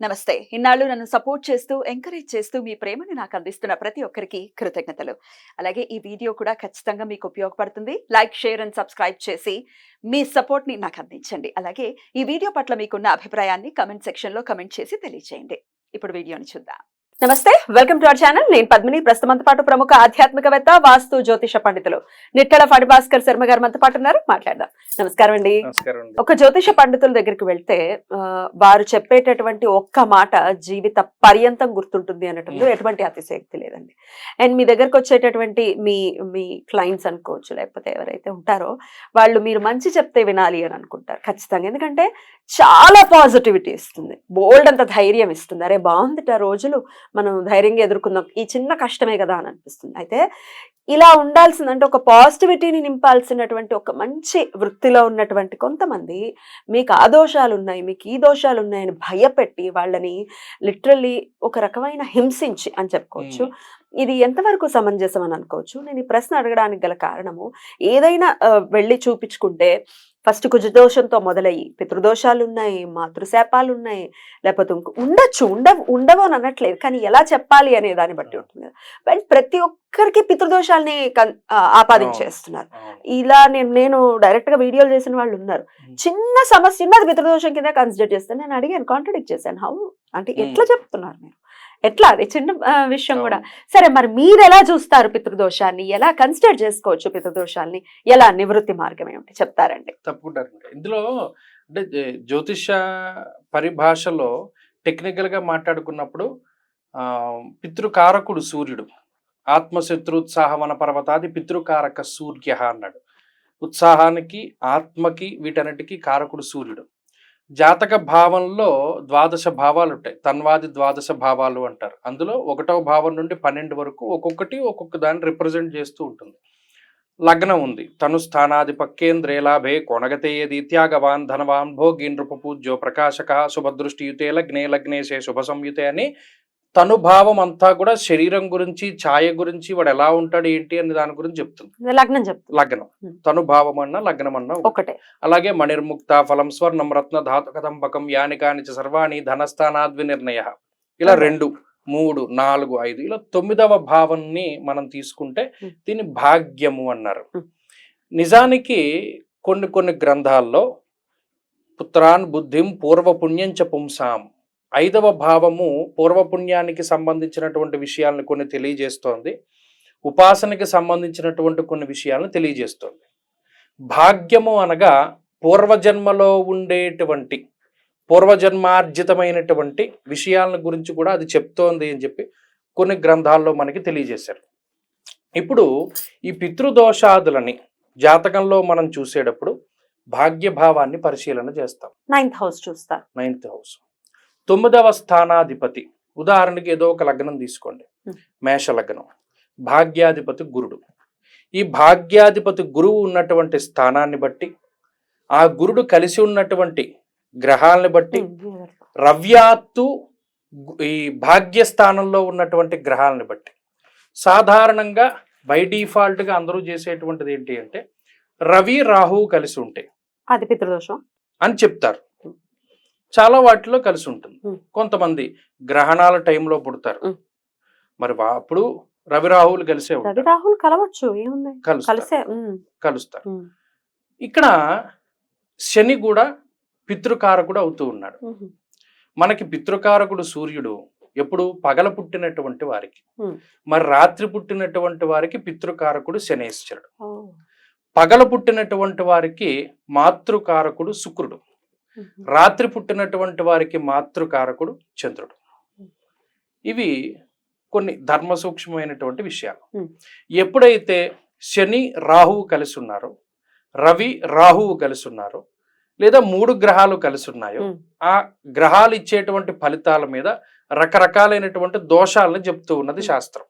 నమస్తే. ఇన్నాళ్ళు నన్ను సపోర్ట్ చేస్తూ, ఎంకరేజ్ చేస్తూ మీ ప్రేమని నాకు అందిస్తున్న ప్రతి ఒక్కరికి కృతజ్ఞతలు. అలాగే ఈ వీడియో కూడా ఖచ్చితంగా మీకు ఉపయోగపడుతుంది. లైక్, షేర్ అండ్ సబ్స్క్రైబ్ చేసి మీ సపోర్ట్‌ని నాకు అందించండి. అలాగే ఈ వీడియో పట్ల మీకున్న అభిప్రాయాన్ని కామెంట్ సెక్షన్‌లో కామెంట్ చేసి తెలియజేయండి. ఇప్పుడు వీడియోని చూద్దాం. నమస్తే, వెల్కమ్ టు అవర్ ఛానల్. నేను పద్మిని. ప్రస్తుతంతో పాటు ప్రముఖ ఆధ్యాత్మికవేత్త, వాస్తు జ్యోతిష పండితులు నిట్టల ఫణిభాస్కర్ శర్మ గారు మనతో పాటు ఉన్నారు. మాట్లాడదాం. నమస్కారం అండి. ఒక జ్యోతిష పండితుల దగ్గరికి వెళ్తే వారు చెప్పేటటువంటి ఒక్క మాట జీవిత పర్యంతం గుర్తుంటుంది అనటంలో ఎటువంటి అతిశయోక్తి లేదండి. అండ్ మీ దగ్గరకు వచ్చేటటువంటి మీ క్లయింట్స్ అనుకోవచ్చు, లేకపోతే ఎవరైతే ఉంటారో వాళ్ళు మీరు మంచి చెప్తే వినాలి అని అనుకుంటారు ఖచ్చితంగా. ఎందుకంటే చాలా పాజిటివిటీ ఇస్తుంది, బోల్డ్ అంత ధైర్యం ఇస్తుంది. అరే బాగుందిట రోజులు, మనం ధైర్యంగా ఎదుర్కొందాం, ఈ చిన్న కష్టమే కదా అని అనిపిస్తుంది. అయితే ఇలా ఉండాల్సిందంటే ఒక పాజిటివిటీని నింపాల్సినటువంటి ఒక మంచి వృత్తిలో ఉన్నటువంటి కొంతమంది మీకు ఆ దోషాలు ఉన్నాయి, మీకు ఈ దోషాలు ఉన్నాయని భయపెట్టి వాళ్ళని లిటరల్లీ ఒక రకమైన హింసించి అని చెప్పుకోవచ్చు. ఇది ఎంతవరకు సమంజసం అని అనుకోవచ్చు. నేను ఈ ప్రశ్న అడగడానికి గల కారణము, ఏదైనా వెళ్ళి చూపించుకుంటే ఫస్ట్ కుజదోషంతో మొదలయ్యి పితృదోషాలు ఉన్నాయి, మాతృశాపాలు ఉన్నాయి, లేకపోతే ఉండవు అని అనట్లేదు, కానీ ఎలా చెప్పాలి అనే దాన్ని బట్టి ఉంటుంది కదా. బట్ ప్రతి ఒక్కరికి పితృదోషాలని ఆపాదించేస్తున్నారు. ఇలా నేను డైరెక్ట్ గా వీడియోలు చేసిన వాళ్ళు ఉన్నారు. చిన్న సమస్య అది పితృదోషం కింద కన్సిడర్ చేస్తాను. నేను అడిగాను, కాంట్రడిక్ట్ చేశాను. హౌ అంటే ఎట్లా చెప్తున్నారు మీరు, ఎట్లా? అది చిన్న విషయం కూడా సరే, మరి మీరు ఎలా చూస్తారు పితృదోషాన్ని, ఎలా కన్సిడర్ చేసుకోవచ్చు పితృదోషాన్ని, ఎలా నివృత్తి మార్గం ఏమిటి చెప్తారండి? తప్పకుండా. ఇందులో అంటే జ్యోతిష పరిభాషలో టెక్నికల్ గా మాట్లాడుకున్నప్పుడు పితృకారకుడు సూర్యుడు. ఆత్మశత్రుత్సాహ వన పర్వతాది పితృకారక సూర్య అన్నాడు. ఉత్సాహానికి, ఆత్మకి, వీటన్నిటికీ కారకుడు సూర్యుడు. జాతక భావంలో 12 భావాలు ఉంటాయి. తన్వాది 12 భావాలు అంటారు. అందులో 1వ భావం నుండి 12 వరకు ఒక్కొక్క దాన్ని రిప్రజెంట్ చేస్తూ ఉంటుంది. లగ్నం ఉంది. తను స్థానాధిపక్యేంద్రే లాభే కొనగతేయదీత్యాగవాన్ ధనవాన్ భోగి నృపపూజ్యో ప్రకాశక శుభదృష్టియుతే లగ్నేశే శుభ సంయుతే అని తనుభావం అంతా కూడా శరీరం గురించి, ఛాయ గురించి, వాడు ఎలా ఉంటాడు ఏంటి అని దాని గురించి చెప్తుంది. లగ్నం తనుభావం అన్నా లగ్నం అన్నా ఒకటే. అలాగే మణిర్ముక్త ఫలం స్వర్ణం రత్న ధాతు కదంబకం యాని కానిచ సర్వాణి ధనస్థానాద్వి నిర్ణయ, ఇలా 2, 3, 4, 5 ఇలా 9వ భావాన్ని మనం తీసుకుంటే దీన్ని భాగ్యము అన్నారు. నిజానికి కొన్ని గ్రంథాల్లో పుత్రాన్ బుద్ధిం పూర్వపుణ్యంచ పుంసాం, 5వ భావము పూర్వపుణ్యానికి సంబంధించినటువంటి విషయాలను కొన్ని తెలియజేస్తోంది, ఉపాసనకి సంబంధించినటువంటి కొన్ని విషయాలను తెలియజేస్తోంది. భాగ్యము అనగా పూర్వజన్మలో ఉండేటువంటి పూర్వజన్మార్జితమైనటువంటి విషయాలను గురించి కూడా అది చెప్తోంది అని చెప్పి కొన్ని గ్రంథాల్లో మనకి తెలియజేశారు. ఇప్పుడు ఈ పితృదోషాదులని జాతకంలో మనం చూసేటప్పుడు భాగ్యభావాన్ని పరిశీలన చేస్తాం. 9th హౌస్ చూస్తాం. 9th హౌస్ 9వ స్థానాధిపతి. ఉదాహరణకి ఏదో ఒక లగ్నం తీసుకోండి, మేష లగ్నం. భాగ్యాధిపతి గురుడు. ఈ భాగ్యాధిపతి గురువు ఉన్నటువంటి స్థానాన్ని బట్టి, ఆ గురుడు కలిసి ఉన్నటువంటి గ్రహాలని బట్టి, రవ్యాత్తు ఈ భాగ్యస్థానంలో ఉన్నటువంటి గ్రహాలని బట్టి, సాధారణంగా బై డిఫాల్ట్గా అందరూ చేసేటువంటిది ఏంటి అంటే రవి రాహువు కలిసి ఉంటే అది పితృదోషం అని చెప్తారు. చాలా వాటిలో కలిసి ఉంటుంది. కొంతమంది గ్రహణాల టైంలో పుడతారు, మరి అప్పుడు రవి రాహువులు కలిసే కలుస్తారు. ఇక్కడ శని కూడా పితృకారకుడు అవుతూ ఉన్నాడు. మనకి పితృకారకుడు సూర్యుడు ఎప్పుడు పగల పుట్టినటువంటి వారికి, మరి రాత్రి పుట్టినటువంటి వారికి పితృకారకుడు శనేశ్వరుడు. పగల పుట్టినటువంటి వారికి మాతృకారకుడు శుక్రుడు, రాత్రి పుట్టినటువంటి వారికి మాతృకారకుడు చంద్రుడు. ఇవి కొన్ని ధర్మ సూక్ష్మమైనటువంటి విషయాలు. ఎప్పుడైతే శని రాహువు కలిసి ఉన్నారో, రవి రాహువు కలిసి ఉన్నారో, లేదా 3 గ్రహాలు కలిసి ఉన్నాయో, ఆ గ్రహాలు ఇచ్చేటువంటి ఫలితాల మీద రకరకాలైనటువంటి దోషాలను చెప్తూ ఉన్నది శాస్త్రం.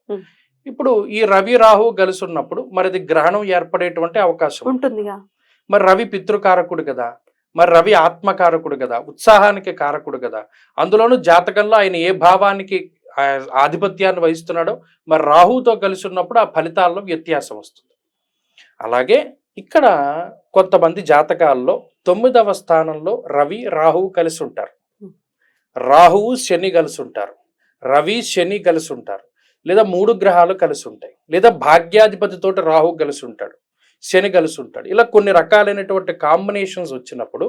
ఇప్పుడు ఈ రవి రాహువు కలిసి ఉన్నప్పుడు మరి అది గ్రహణం ఏర్పడేటువంటి అవకాశం ఉంటుంది. మరి రవి పితృకారకుడు కదా, మరి రవి ఆత్మకారకుడు కదా, ఉత్సాహానికి కారకుడు కదా. అందులోనూ జాతకంలో ఆయన ఏ భావానికి ఆధిపత్యాన్ని వహిస్తున్నాడో మరి రాహుతో కలిసి ఉన్నప్పుడు ఆ ఫలితాల్లో వ్యత్యాసం వస్తుంది. అలాగే ఇక్కడ కొంతమంది జాతకాల్లో 9వ స్థానంలో రవి రాహువు కలిసి ఉంటారు. రాహువు శని కలిసి ఉంటారు, రవి శని కలిసి ఉంటారు, లేదా 3 గ్రహాలు కలిసి ఉంటాయి, లేదా భాగ్యాధిపతితోటి రాహు కలిసి ఉంటాడు, శని కలిసి ఉంటాడు. ఇలా కొన్ని రకాలైనటువంటి కాంబినేషన్స్ వచ్చినప్పుడు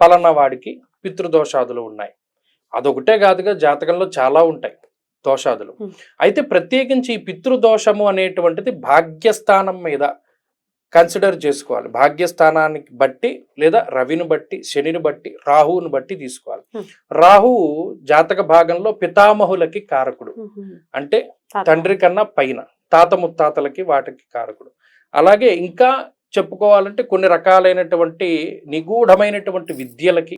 పలానా వాడికి పితృదోషాదులు ఉన్నాయి. అదొకటే కాదుగా, జాతకంలో చాలా ఉంటాయి దోషాదులు. అయితే ప్రత్యేకించి ఈ పితృదోషము అనేటువంటిది భాగ్యస్థానం మీద కన్సిడర్ చేసుకోవాలి. భాగ్యస్థానానికి బట్టి, లేదా రవిని బట్టి, శనిని బట్టి, రాహువుని బట్టి తీసుకోవాలి. రాహువు జాతక భాగంలో పితామహులకి కారకుడు, అంటే తండ్రి కన్నా పైన తాత ముత్తాతలకి వాటికి కారకుడు. అలాగే ఇంకా చెప్పుకోవాలంటే కొన్ని రకాలైనటువంటి నిగూఢమైనటువంటి విద్యలకి,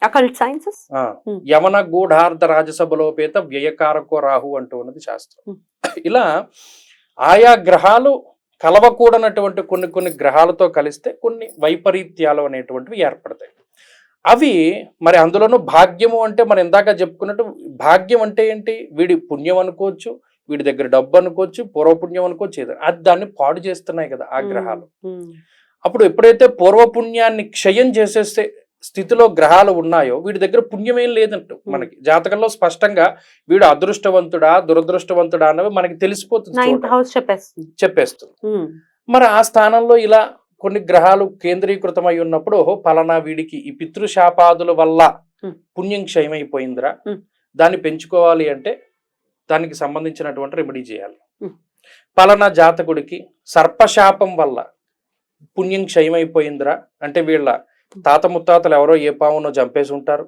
అకల్ట్ సైన్సెస్, యవన గూఢార్థ రాజసభలోపేత వ్యయకారకో రాహు అంటూ ఉన్నది శాస్త్రం. ఇలా ఆయా గ్రహాలు కలవకూడనటువంటి కొన్ని గ్రహాలతో కలిస్తే కొన్ని వైపరీత్యాలు అనేటువంటివి ఏర్పడతాయి. అవి మరి అందులోనూ భాగ్యము అంటే మనం ఇందాక చెప్పుకున్నట్టు, భాగ్యం అంటే ఏంటి? వీడి పుణ్యం అనుకోవచ్చు, వీడి దగ్గర డబ్బు అనుకోవచ్చు, పూర్వపుణ్యం అనుకోవచ్చు, ఏదో అది దాన్ని పాడు చేస్తున్నాయి కదా ఆ గ్రహాలు. అప్పుడు ఎప్పుడైతే పూర్వపుణ్యాన్ని క్షయం చేసేస్తే స్థితిలో గ్రహాలు ఉన్నాయో వీడి దగ్గర పుణ్యమేం లేదంటూ మనకి జాతకంలో స్పష్టంగా వీడు అదృష్టవంతుడా దురదృష్టవంతుడా అన్నవి మనకి తెలిసిపోతుంది, చెప్పేస్తుంది. మరి ఆ స్థానంలో ఇలా కొన్ని గ్రహాలు కేంద్రీకృతమై ఉన్నప్పుడు పలానా వీడికి ఈ పితృశాపాదుల వల్ల పుణ్యం క్షయమైపోయిందిరా, దాన్ని పెంచుకోవాలి అంటే దానికి సంబంధించినటువంటి రెమెడీ చేయాలి. పలానా జాతకుడికి సర్పశాపం వల్ల పుణ్యం క్షయమైపోయిందిరా అంటే వీళ్ళ తాత ముత్తాతలు ఎవరో ఏ పావునో చంపేసి ఉంటారు,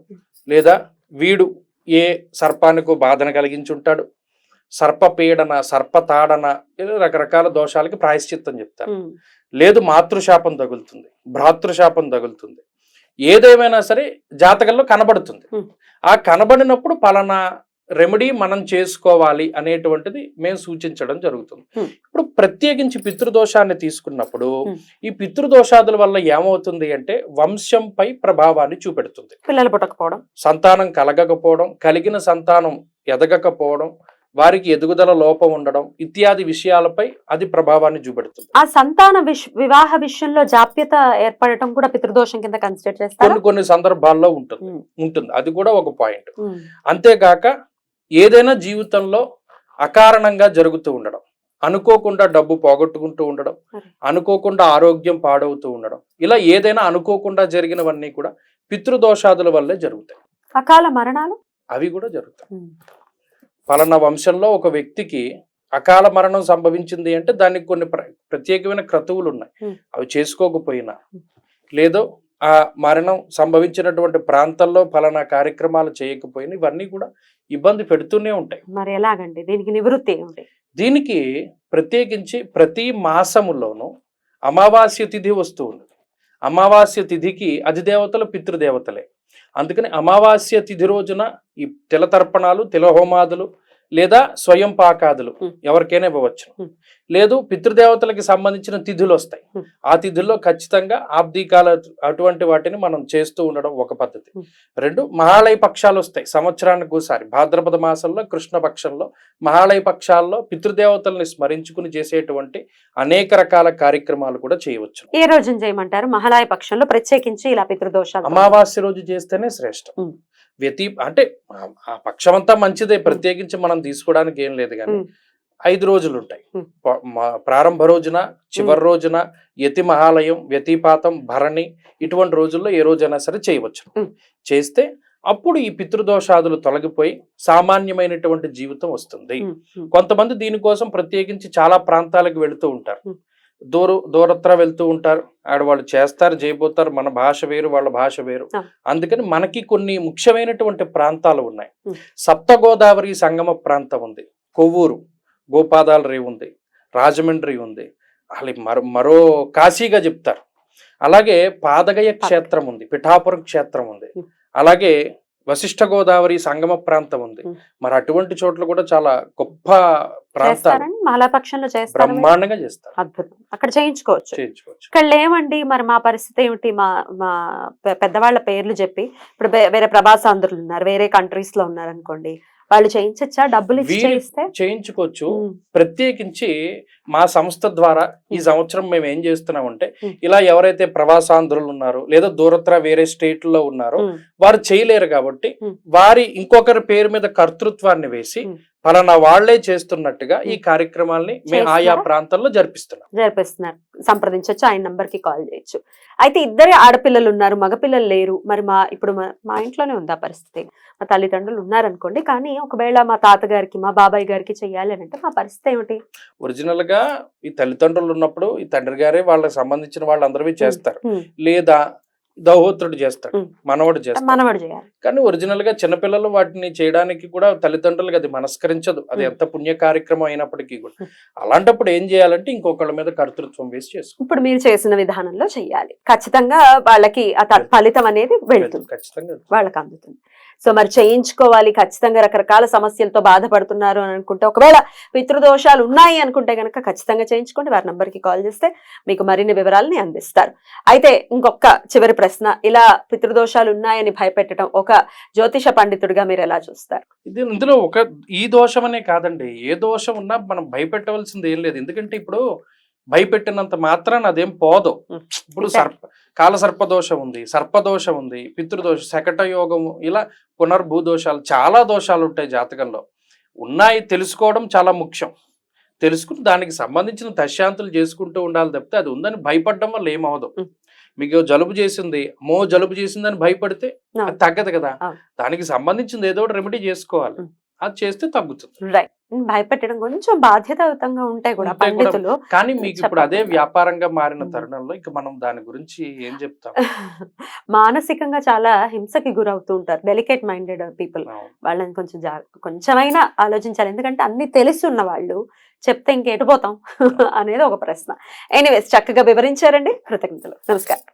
లేదా వీడు ఏ సర్పానికో బాధన కలిగించి ఉంటాడు, సర్పపీడన, సర్పతాడన, రకరకాల దోషాలకి ప్రాయశ్చిత్తం చెప్తారు. లేదు మాతృశాపం తగులుతుంది, భ్రాతృశాపం తగులుతుంది, ఏదేమైనా సరే జాతకంలో కనబడుతుంది. ఆ కనబడినప్పుడు పలానా రెమెడీ మనం చేసుకోవాలి అనేటువంటిది మేము సూచించడం జరుగుతుంది. ఇప్పుడు ప్రత్యేకించి పితృదోషాన్ని తీసుకున్నప్పుడు ఈ పితృదోషాదుల వల్ల ఏమవుతుంది అంటే వంశంపై ప్రభావాన్ని చూపెడుతుంది. పిల్లలు పుట్టకపోవడం, సంతానం కలగకపోవడం, కలిగిన సంతానం ఎదగకపోవడం, వారికి ఎదుగుదల లోపం ఉండడం ఇత్యాది విషయాలపై అది ప్రభావాన్ని చూపెడుతుంది. ఆ సంతాన వివాహ విషయంలో జాప్యత ఏర్పడటం కూడా పితృదోషం కింద కన్సిడర్ చేస్తారు. కొన్ని సందర్భాల్లో ఉంటుంది అది కూడా ఒక పాయింట్. అంతేగాక ఏదైనా జీవితంలో అకారణంగా జరుగుతూ ఉండడం, అనుకోకుండా డబ్బు పోగొట్టుకుంటూ ఉండడం, అనుకోకుండా ఆరోగ్యం పాడవుతూ ఉండడం, ఇలా ఏదైనా అనుకోకుండా జరిగినవన్నీ కూడా పితృదోషాదుల వల్లే జరుగుతాయి. అకాల మరణాలు అవి కూడా జరుగుతాయి. పలానా వంశంలో ఒక వ్యక్తికి అకాల మరణం సంభవించింది అంటే దానికి కొన్ని ప్రత్యేకమైన క్రతువులు ఉన్నాయి, అవి చేసుకోకపోయినా, లేదో ఆ మరణం సంభవించినటువంటి ప్రాంతాల్లో ఫలానా కార్యక్రమాలు చేయకపోయినా ఇవన్నీ కూడా ఇబ్బంది పెడుతూనే ఉంటాయి. మరి ఎలాగండి దీనికి నివృత్తి ఏమిటి? దీనికి ప్రత్యేకించి ప్రతి మాసములోనూ అమావాస్య తిథి వస్తూ ఉంది. అమావాస్య తిథికి అధిదేవతలు పితృదేవతలే. అందుకని అమావాస్య తిథి రోజున ఈ తిలతర్పణాలు, తిలహోమాదులు లేదా స్వయం పాకాదులు ఎవరికైనా ఇవ్వవచ్చు. లేదు పితృదేవతలకి సంబంధించిన తిథులు వస్తాయి, ఆ తిథుల్లో ఖచ్చితంగా ఆబ్దీకాల అటువంటి వాటిని మనం చేస్తూ ఉండడం ఒక పద్ధతి. 2 మహాళయ పక్షాలు వస్తాయి సంవత్సరానికి ఒకసారి, భాద్రపద మాసంలో కృష్ణపక్షంలో మహాళయ పక్షాల్లో పితృదేవతల్ని స్మరించుకుని చేసేటువంటి అనేక రకాల కార్యక్రమాలు కూడా చేయవచ్చు. ఏ రోజున చేయమంటారు? మహాళయ పక్షంలో ప్రత్యేకించి ఇలా పితృదోషాలు అమావాస్య రోజు చేస్తేనే శ్రేష్టం. అంటే ఆ పక్షం అంతా మంచిదే, ప్రత్యేకించి మనం తీసుకోవడానికి ఏం లేదు, కానీ 5 రోజులు ఉంటాయి. ప్రారంభ రోజున, చివరి రోజున, యతి మహాలయం, వ్యతిపాతం, భరణి, ఇటువంటి రోజుల్లో ఏ రోజైనా సరే చేయవచ్చు. చేస్తే అప్పుడు ఈ పితృదోషాదులు తొలగిపోయి సామాన్యమైనటువంటి జీవితం వస్తుంది. కొంతమంది దీనికోసం ప్రత్యేకించి చాలా ప్రాంతాలకు వెళుతూ ఉంటారు, దూరత్ర వెళ్తూ ఉంటారు, ఆడవాళ్ళు చేస్తారు, చేయబోతారు. మన భాష వేరు, వాళ్ళ భాష వేరు. అందుకని మనకి కొన్ని ముఖ్యమైనటువంటి ప్రాంతాలు ఉన్నాయి. సప్త గోదావరి సంగమ ప్రాంతం ఉంది, కొవ్వూరు గోపాదాల రేవు ఉంది, రాజమండ్రి ఉంది, మరో కాశీగా చెప్తారు. అలాగే పాదగయ క్షేత్రం ఉంది, పిఠాపురం క్షేత్రం ఉంది, అలాగే వశిష్ఠ గోదావరి సంగమ ప్రాంతం ఉంది. మరి అటువంటి చోట్ల కూడా చాలా గొప్ప ప్రాంతాలు బ్రహ్మాండంగా చేస్తారు. అద్భుతం. అక్కడ చేయించుకోవచ్చు. ఇక్కడ లేవండి మరి మా పరిస్థితి ఏమిటి? మా పెద్దవాళ్ళ పేర్లు చెప్పి ఇప్పుడు వేరే ప్రభాసాంధ్రులు ఉన్నారు, వేరే కంట్రీస్ లో ఉన్నారు అనుకోండి, వాళ్ళు చేయించచ్చా డబ్బులు ఇచ్చి వీరు చేయిస్తే? చేయించుకోవచ్చు. ఉమ్, ప్రత్యేకించి మా సంస్థ ద్వారా ఈ సంవత్సరం మేము ఏం చేస్తున్నామంటే, ఉమ్. ఇలా ఎవరైతే ప్రవాసాంధ్రులు ఉన్నారో లేదా దూరత్ర వేరే స్టేట్లో ఉన్నారో ఉమ్, వారు చేయలేరు కాబట్టి ఉమ్. వారి ఇంకొకరి పేరు మీద కర్తృత్వాన్ని వేసి ఉమ్. ఫలానా వాళ్లే చేస్తున్నట్టుగా ఈ కార్యక్రమాల్ని మేము ఆయా చేస్తున్నారా? ప్రాంతాల్లో జరిపిస్తున్నాం. జరిపిస్తున్నారు. సంప్రదించవచ్చు, ఆయన నంబర్ కి కాల్ చేయొచ్చు. అయితే ఇద్దరే ఆడపిల్లలు ఉన్నారు, మగపిల్లలు లేరు. మరి ఇప్పుడు మా ఇంట్లోనే ఉంది ఆ పరిస్థితి. మా తల్లిదండ్రులు ఉన్నారనుకోండి, కానీ ఒకవేళ మా తాతగారికి మా బాబాయ్ గారికి చెయ్యాలి అని అంటే మా పరిస్థితి ఏమిటి? ఒరిజినల్ గా ఈ తల్లిదండ్రులు ఉన్నప్పుడు ఈ తండ్రి గారే వాళ్ళకి సంబంధించిన వాళ్ళందరూ చేస్తారు, ఉమ్, లేదా దహోత్రుడు చేస్తాడు, ఉమ్. మనవడు చేస్తాడు. మనవడు చేయాలి. కానీ ఒరిజినల్ గా చిన్నపిల్లలు వాటిని చేయడానికి కూడా తల్లిదండ్రులకు అది మనస్కరించదు, అది ఎంత పుణ్య కార్యక్రమం అయినప్పటికీ కూడా. అలాంటప్పుడు ఏం చేయాలంటే ఇంకొకళ్ళ మీద కర్తృత్వం వేసి చేసుకో. ఇప్పుడు మీరు చేసిన విధానంలో చెయ్యాలి. ఖచ్చితంగా వాళ్ళకి ఆ ఫలితం అనేది వెళ్తుంది, ఖచ్చితంగా వాళ్ళకి అందుతుంది. సో మరి చేయించుకోవాలి, ఖచ్చితంగా రకరకాల సమస్యలతో బాధపడుతున్నారు అని అనుకుంటే, ఒకవేళ పితృదోషాలు ఉన్నాయి అనుకుంటే కనుక ఖచ్చితంగా చేయించుకోండి. వారి నంబర్కి కాల్ చేస్తే మీకు మరిన్ని వివరాలని అందిస్తారు. అయితే ఇంకొక చివరి ప్రశ్న, ఇలా పితృదోషాలు ఉన్నాయని భయపెట్టడం ఒక జ్యోతిష పండితుడిగా మీరు ఎలా చూస్తారు? ఇందులో ఈ దోషం అనే కాదండి, ఏ దోషం ఉన్నా మనం భయపెట్టవలసింది ఏం లేదు. ఎందుకంటే ఇప్పుడు భయపెట్టినంత మాత్రాన అదేం పోదు. ఇప్పుడు కాలసర్పదోషం ఉంది, సర్పదోషం ఉంది, పితృదోషం, శకట యోగము, ఇలా పునర్భూదోషాలు, చాలా దోషాలు ఉంటాయి జాతకంలో. ఉన్నాయి, తెలుసుకోవడం చాలా ముఖ్యం. తెలుసుకుని దానికి సంబంధించిన దశాంతులు చేసుకుంటూ ఉండాలి తప్పితే అది ఉందని భయపడడం వల్ల ఏమవదు. మీకు జలుబు చేసింది, జలుబు చేసిందని భయపడితే అది తగ్గదు కదా. దానికి సంబంధించింది ఏదో రెమెడీ చేసుకోవాలి, అది చేస్తే తగ్గుతుంది. రైట్. భయపెట్టడం కొంచెం బాధ్యతాయుతంగా ఉంటాయి కూడా పండితులు. కానీ మీకు ఇప్పుడు అదే వ్యాపారంగా మారిన తరుణంలో ఇక మనం దాని గురించి ఏం చెప్తాం? మానసికంగా చాలా హింసకి గురవుతూ ఉంటారు డెలికేట్ మైండెడ్ పీపుల్. వాళ్ళని కొంచెమైనా ఆలోచించాలి. ఎందుకంటే అన్ని తెలుసున్న వాళ్ళు చెప్తే ఇంకెటు పోతాం అనేది ఒక ప్రశ్న. ఎనీవేస్, చక్కగా వివరించారండి. కృతజ్ఞతలు. నమస్కారం.